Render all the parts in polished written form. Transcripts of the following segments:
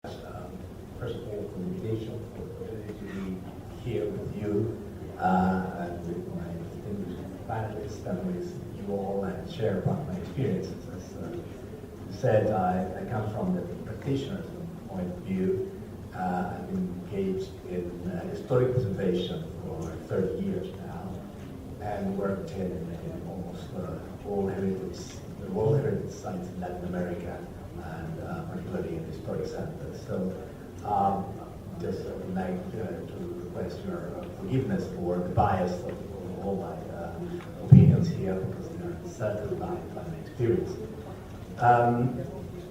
First of all, for the invitation, for the opportunity to be here with you and with my distinguished panelists and with you all and share about my experiences. As you said, I come from the practitioner's point of view. I've been engaged in historic preservation for 30 years now and worked in almost all World Heritage sites in Latin America and particularly in historic centers. So just would like to request your forgiveness for the bias of all my opinions here because they're certainly by my experience.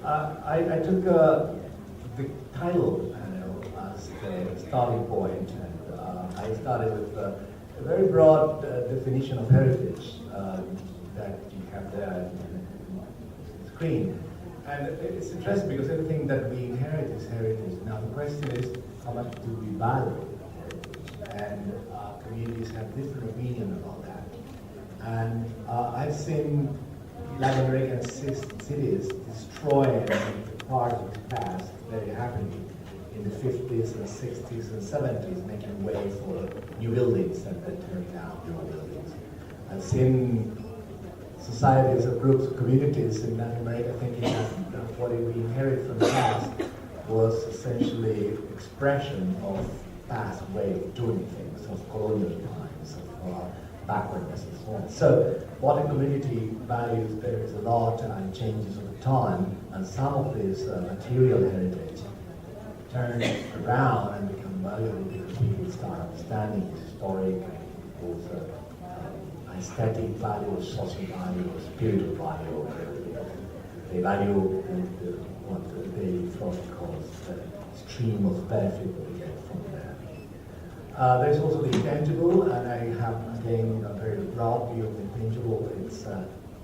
I took the title as the starting point, and I started with a very broad definition of heritage that you have there on the screen. And it's interesting because everything that we inherit is heritage. Now the question is, how much do we value heritage? And communities have different opinion about that. And I've seen Latin American cities destroying parts of the past very happily in the 50s and 60s and 70s, making way for new buildings and then tearing down new buildings. I've seen societies or groups of communities in Latin America thinking that what we inherit from the past was essentially expression of past way of doing things, of colonial times, of backwardness and so on. So what a community values varies a lot and changes over time, and some of this material heritage turns around and become valuable because people start understanding historic and also aesthetic value, social value, spiritual value. They value what they calls the stream of benefit that we get from there. There's also the intangible, and I have again a very broad view of the intangible. It's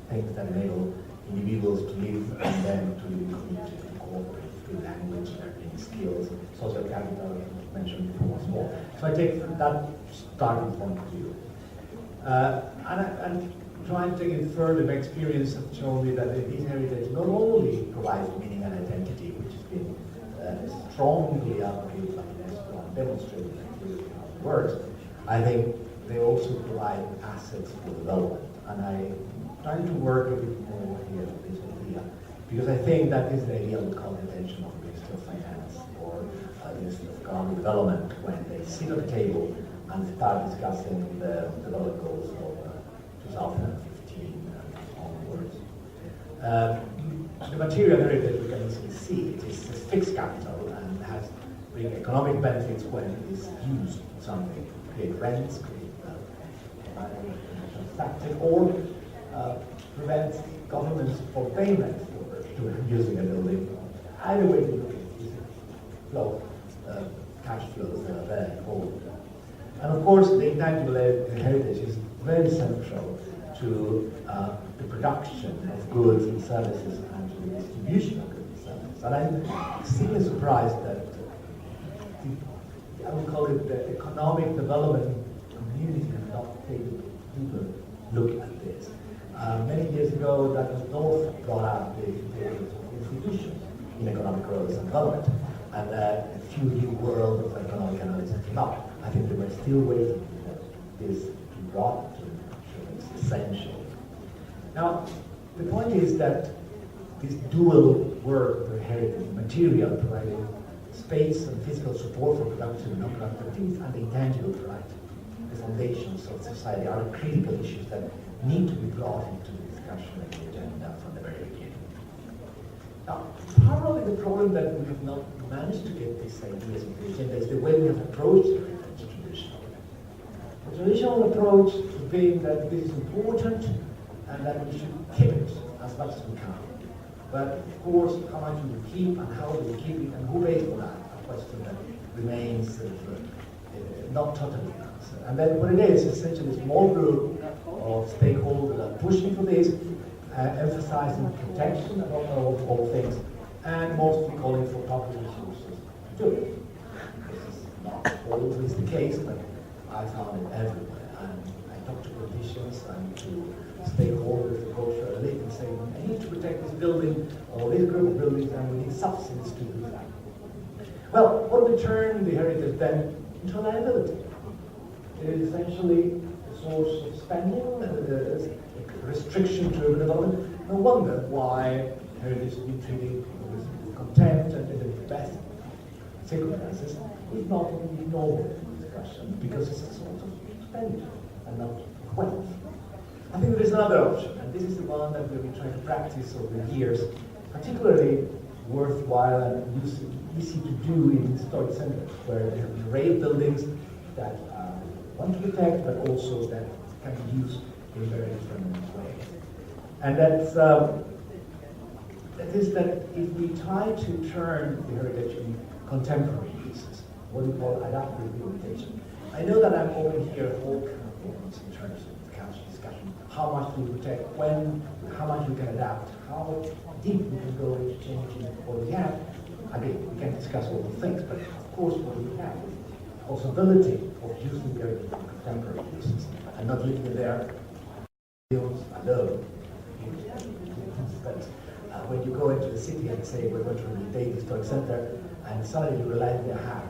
things that enable individuals to live and then to live in community, to cooperate through language, learning skills, social capital, I mentioned before, once more. So I take that starting point of view. And trying to take it further, my experience has shown me that this heritage not only provides meaning and identity, which has been strongly advocated by UNESCO and demonstrated in how it works, I think they also provide assets for development. And I'm trying to work a bit more here with this idea, because I think that is the idea we call the attention of Minister of Finance or Minister of Economic Development when they sit at the table and start discussing the development goals of 2015 and onwards. The material heritage we can easily see it is fixed capital and has bring economic benefits when it is used for something, create rents, create taxes, or prevent governments for payment for using a building. Either way you look at it, flow, cash flows that are there involved. And of course, the intangible heritage is very central to the production of goods and services and to the distribution of goods and services. And I'm extremely surprised that I would call it the economic development community has not taken a deeper look at this. Many years ago, that was North brought out the institutions in economic growth and development, and a few new world of economic analysis came up. I think they were still waiting for this to be brought to it's essential. Now, the point is that this dual work of heritage, material providing space and physical support for productive and non-productive activities, and the intangible providing the foundations of society are critical issues that need to be brought into the discussion and the agenda from the very beginning. Now, probably the problem that we have not managed to get these ideas into the agenda is the way we have approached heritage traditionally. The traditional approach has been that this is important and that we should keep it as much as we can. But of course, how much we will keep and how we will keep it and who pays for that, a question that remains not totally answered. And then what it is essentially a small group of stakeholders that are pushing for this, emphasizing protection above all things, and mostly calling for public resources to do it. This is not always the case, but I found it everywhere. And I talked to politicians and to stakeholders, the cultural elite, and saying, I need to protect this building or this group of buildings, and we need subsidies to do that. we turn the heritage then into a liability. It is essentially a source of spending, a restriction to urban development. No wonder why heritage is being treated with contempt and in the best circumstances is not an ignored discussion because it's a source of expenditure and not wealth. I think there is another option, and this is the one that we've been trying to practice over the years, particularly worthwhile and easy to do in historic centers, where there are an array of buildings that we want to protect, but also that can be used in very different ways. And that is that if we try to turn the heritage in contemporary uses, what we call adaptive rehabilitation. I know that I'm open here all kind of forms in terms of the council discussion, how much we protect, when, how much we can adapt, how deep we can go into changing what we have. Again, we can discuss all the things, but of course what we have is the possibility of using the heritage in contemporary uses and not leaving it there alone. But when you go into the city and say we're going to rehabilitate the historic center, and suddenly you realize they have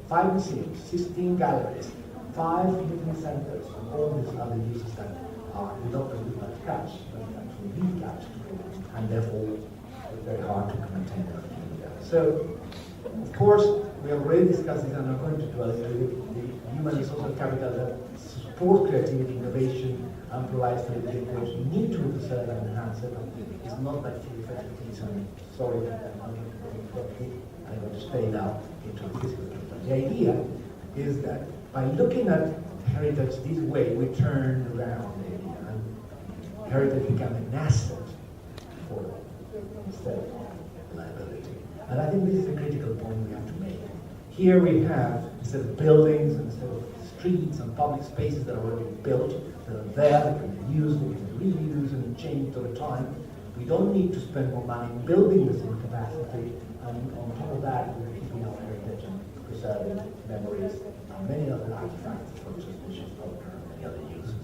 5 museums, 16 galleries, 5 meeting centers, and all these other uses that are not produced by scratch, but actually recaptured, and therefore it's very hard to maintain them. So, of course, we have already discussed this, and I'm going to dwell on the human and social capital that supports creativity, innovation, and provides for the education. You need to preserve and enhance it. It's not that theoretically, I'm sorry, I'm going to stay now into the physical capital. The idea is that by looking at heritage this way, we turn around the idea, and heritage becomes an asset for instead of a liability. And I think this is a critical point we have to make. Here we have, instead of buildings, instead of streets and public spaces that are already built, that are there, that can be used, that can be reused and changed over time. We don't need to spend more money in building the same capacity, and on top of that, we're keeping our heritage and preserving memories and many other artifacts for transmission, culture, and many other uses.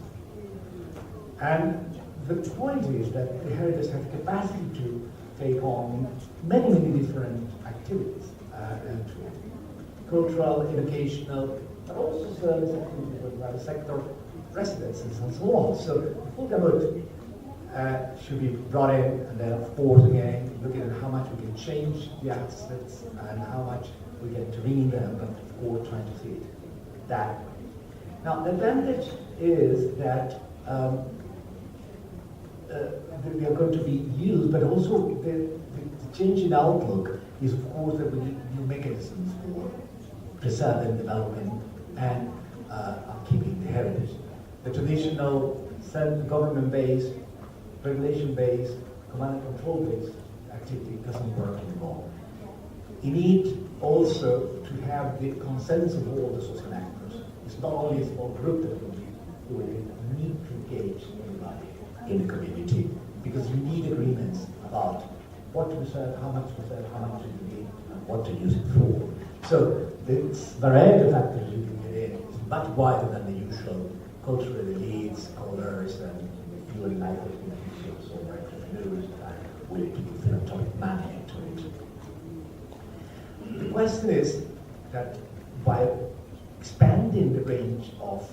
And the point is that the heritage has the capacity to take on many, many different activities, and cultural, educational, but also service activities with private sector, residences, and so on. So the full gamut should be brought in, and then of course again looking at how much we can change the assets and how much we can train them, but of course trying to see it that way. Now the advantage is that they are going to be used, but also the change in outlook is of course that we need new mechanisms for preserving, developing, and keeping the heritage. The traditional government-based, regulation-based, command and control-based activity doesn't work anymore. You need also to have the consensus of all the social actors. It's not only a small group that will be doing it. You need to engage everybody in the community because you need agreements about what to preserve, how much to preserve, how much to need, and what to use it for. So this variety of factors you can get in is much wider than the usual cultural elites, scholars, and few enlightened individuals or entrepreneurs that are willing to give philanthropic money into it. The question is that by expanding the range of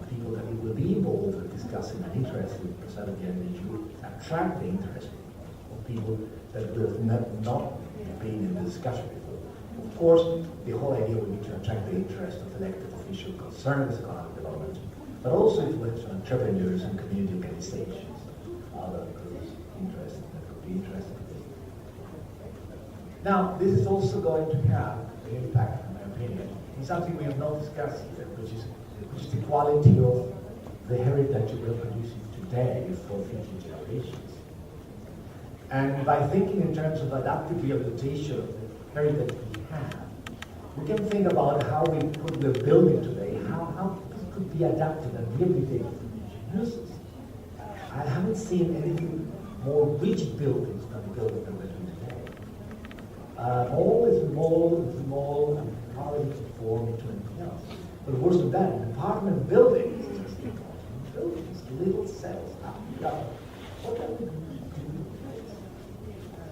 people that will be involved in discussing and interested in preserving the heritage, you attract the interest of people that will have not been in the discussion before. Of course, the whole idea would be to attract the interest of elected officials concerned with economic development, but also influential entrepreneurs and community organizations, other groups interested that could be interested in this. Now, this is also going to have an impact, in my opinion, in something we have not discussed here, which is the quality of the heritage we are producing today for future generations. And by thinking in terms of adaptive rehabilitation of the heritage we have, we can think about how we put the building today, how this could be adapted and rehabilitated for future uses. I haven't seen anything more rigid buildings than the building that we're doing today. Mall is mall, and how it is formed into anything else. But worse than that, an apartment building is just important. Buildings, little cells. What are we going to do with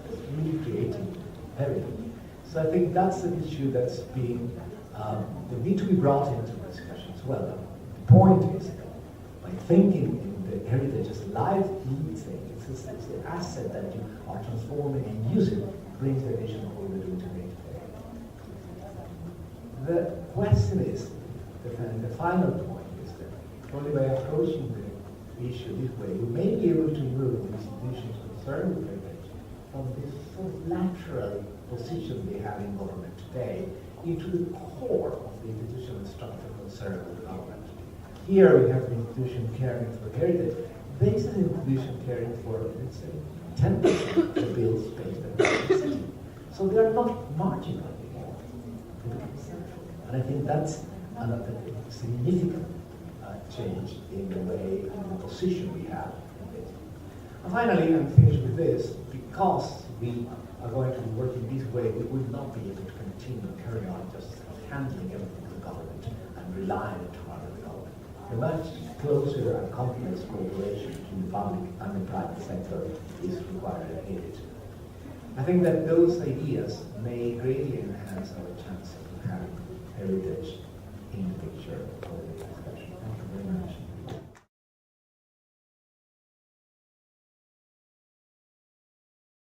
this? Really creating heritage. So I think that's an issue that's being, that need to be brought into discussion as well. The point is that by thinking in the heritage as lively thing, it's an asset that you are transforming and using, brings the vision of what we're doing today. The question is, the final point is that only by approaching the issue this way, we may be able to move the institutions concerned with heritage from this sort of lateral position they have in government today into the core of the institutional structure concerned with government. Here we have the institution caring for heritage. There is an institution caring for, let's say, 10% of the build space that we have in the city. So they are not marginal anymore. They become central. And I think that's another significant change in the way and the position we have in this. And finally, I'm finished with this, because we are going to be working this way, we will not be able to continue carrying on just handling everything to the government and relying on the government. A much closer and complex cooperation between the public and the private sector is required and needed. I think that those ideas may greatly enhance our chances of having heritage in the picture of the